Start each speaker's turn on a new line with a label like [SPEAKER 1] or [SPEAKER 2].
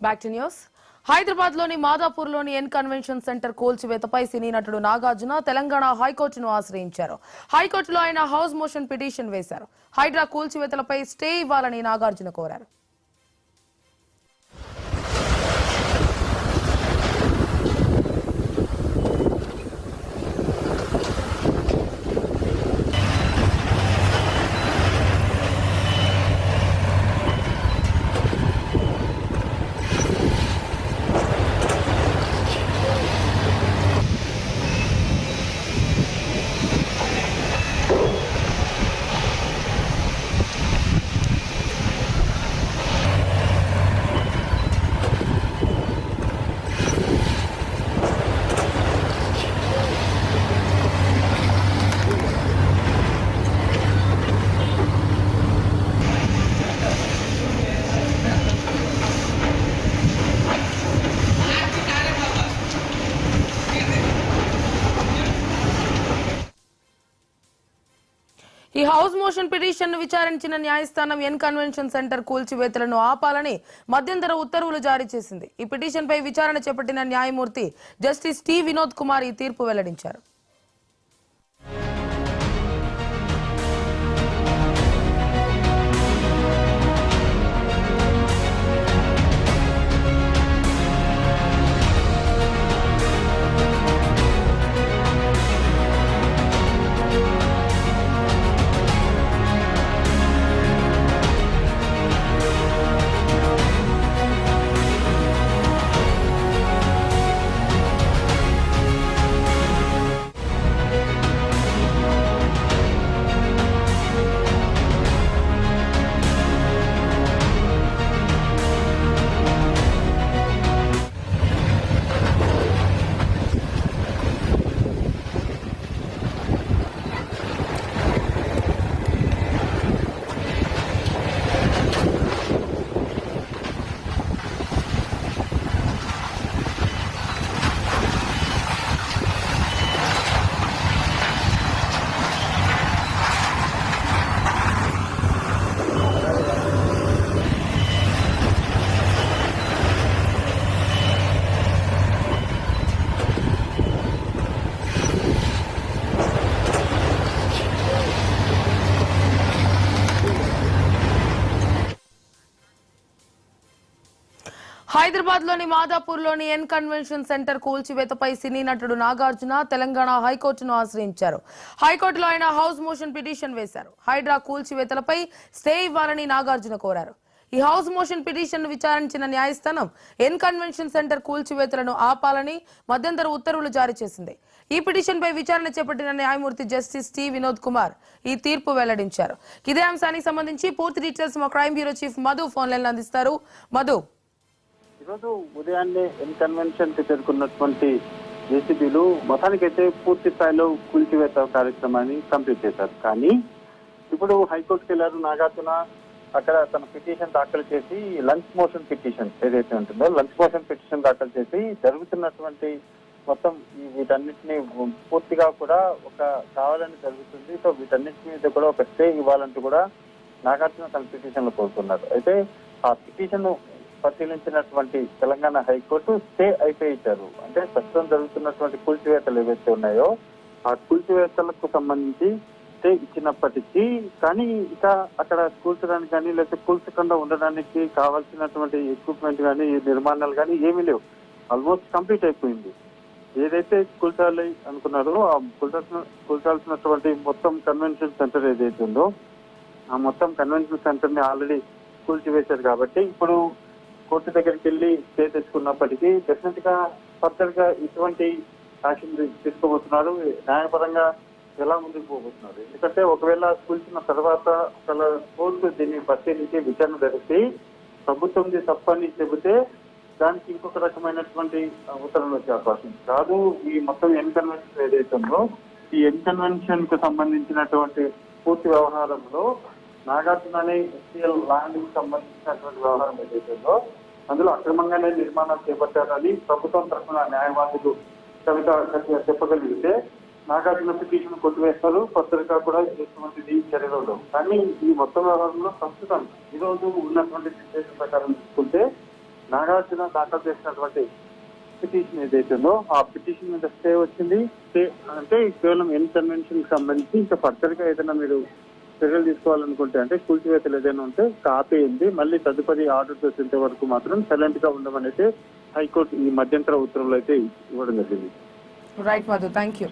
[SPEAKER 1] Back to news. Hyderabad లోని మాదాపూర్లోని N convention centre కూల్చివేతపై సినీ నటుడు నాగార్జున తెలంగాణ హైకోర్టును ఆశ్రయించారు. హైకోర్టులో ఆయన హౌస్ మోషన్ పిటిషన్ వేశారు. హైడ్రా కూల్చివేతలపై స్టే ఇవ్వాలని నాగార్జున కోరారు. ఈ హౌస్ మోషన్ పిటిషన్ ను విచారించిన న్యాయస్థానం ఎన్ కన్వెన్షన్ సెంటర్ కూల్చివేతలను ఆపాలని మధ్యంతర ఉత్తర్వులు జారీ చేసింది. ఈ పిటిషన్ పై విచారణ చేపట్టిన న్యాయమూర్తి జస్టిస్ టి వినోద్ కుమార్ ఈ తీర్పు వెల్లడించారు. హైదరాబాద్ లోని మాదాపూర్లోని ఎన్ కన్వెన్షన్ సెంటర్ కూల్చివేతపై సినీ నటుడు నాగార్జున తెలంగాణ హైకోర్టును ఆశ్రయించారు. హైకోర్టులో ఆయన హౌస్ మోషన్ పిటిషన్ వేశారు. హైడ్రా కూల్చివేతలపై స్టే ఇవ్వాలని నాగార్జున కోరారు. ఈ హౌస్ మోషన్ పిటిషన్ ను విచారించిన న్యాయస్థానం ఎన్ కన్వెన్షన్ సెంటర్ కూల్చివేతలను ఆపాలని మధ్యంతర ఉత్తర్వులు జారీ చేసింది. ఈ పిటిషన్ పై విచారణ చేపట్టిన న్యాయమూర్తి జస్టిస్ టి వినోద్ కుమార్ ఈ తీర్పు వెల్లడించారు. ఇదే అంశానికి సంబంధించి పూర్తి డీటెయిల్స్ మా crime bureau chief Madhu phone line అందిస్తారు. మధు,
[SPEAKER 2] ఈరోజు ఉదయాన్నే ఎన్ కన్వెన్షన్ కి చేరుకున్నటువంటి జేసీబీలు మొత్తానికైతే పూర్తి స్థాయిలో కూల్చివేత కార్యక్రమాన్ని కంప్లీట్ చేశారు. కానీ ఇప్పుడు హైకోర్టుకి వెళ్లారు నాగార్జున. అక్కడ తన పిటిషన్ దాఖలు చేసి లంచ్ మోషన్ పిటిషన్ ఏదైతే ఉంటుందో లంచ్ మోషన్ పిటిషన్ దాఖలు చేసి జరుగుతున్నటువంటి మొత్తం వీటన్నిటిని పూర్తిగా కూడా ఒక కావాలని జరుగుతుంది. సో వీటన్నిటి మీద కూడా ఒక స్టే ఇవ్వాలంటూ కూడా నాగార్జున తన పిటిషన్ లో కోరుతున్నారు. అయితే ఆ పిటిషన్ పరిశీలించినటువంటి తెలంగాణ హైకోర్టు స్టే అయిపోయి ఇచ్చారు. అంటే ప్రస్తుతం జరుగుతున్నటువంటి కూల్చివేతలు ఏవైతే ఉన్నాయో ఆ కూల్చివేతలకు సంబంధించి స్టే ఇచ్చినప్పటికీ కానీ ఇక అక్కడ కూల్చడానికి కానీ లేకపోతే కూల్చకుండా ఉండడానికి కావాల్సినటువంటి ఎక్విప్మెంట్ కానీ నిర్మాణాలు కానీ ఏమీ లేవు. ఆల్మోస్ట్ కంప్లీట్ అయిపోయింది. ఏదైతే కూల్చాలి అనుకున్నారో ఆ కూల్చాల్సినటువంటి మొత్తం కన్వెన్షన్ సెంటర్ ఏదైతే ఉందో ఆ మొత్తం కన్వెన్షన్ సెంటర్ ని ఆల్రెడీ కూల్చివేశారు. కాబట్టి ఇప్పుడు కోర్టు దగ్గరికి వెళ్ళి స్టే తెచ్చుకున్నప్పటికీ డెఫినెట్ గా ఫర్దర్ గా ఇటువంటి యాక్షన్ తీసుకోబోతున్నారు. న్యాయపరంగా ఎలా ముందుకు పోబోతున్నారు. ఎందుకంటే ఒకవేళ కూల్చిన తర్వాత కోర్టు దీన్ని పరిశీలించి విచారణ జరిపి ప్రభుత్వం తప్పని చెబితే దానికి ఇంకొక రకమైనటువంటి ఉత్తర్వులు వచ్చే అవకాశం కాదు. ఈ మొత్తం ఎన్ కన్వెన్షన్ ఏదైతే ఉందో ఈ ఎన్ కన్వెన్షన్ కు సంబంధించినటువంటి పూర్తి వ్యవహారంలో నాగార్జున ఎస్టీఎల్ ల్యాండ్ కి సంబంధించినటువంటి వ్యవహారం ఏదైతే ఉందో అందులో అక్రమంగానే నిర్మాణాలు చేపట్టారని ప్రభుత్వం తరఫున న్యాయవాదులు కవిత చెప్పగలిగితే నాగార్జున పిటిషన్ కొట్టివేస్తారు. కొత్తగా కూడా ఎటువంటి చర్యలు ఉండవు. కానీ ఈ మొత్తం వ్యవహారంలో ప్రస్తుతం ఈ రోజు ఉన్నటువంటి సిచ్యువేషన్ ప్రకారం చూసుకుంటే నాగార్జున దాఖలు చేసినటువంటి పిటిషన్ ఏదైతే ఉందో ఆ పిటిషన్ మీద స్టే వచ్చింది. స్టే అంటే కేవలం ఎన్ కన్వెన్షన్ కి సంబంధించి ఇంకా ఫర్దర్ గా ఏదైనా మీరు చర్యలు తీసుకోవాలనుకుంటే అంటే కూల్చివేతలు ఏదైనా ఉంటే ఆపేయండి, మళ్ళీ తదుపరి ఆర్డర్ వచ్చేంత వరకు మాత్రం సైలెంట్ గా ఉండమని అయితే హైకోర్టు ఈ మధ్యంతర ఉత్తర్వులు అయితే ఇవ్వడం జరిగింది.
[SPEAKER 1] Right Madhu, thank you.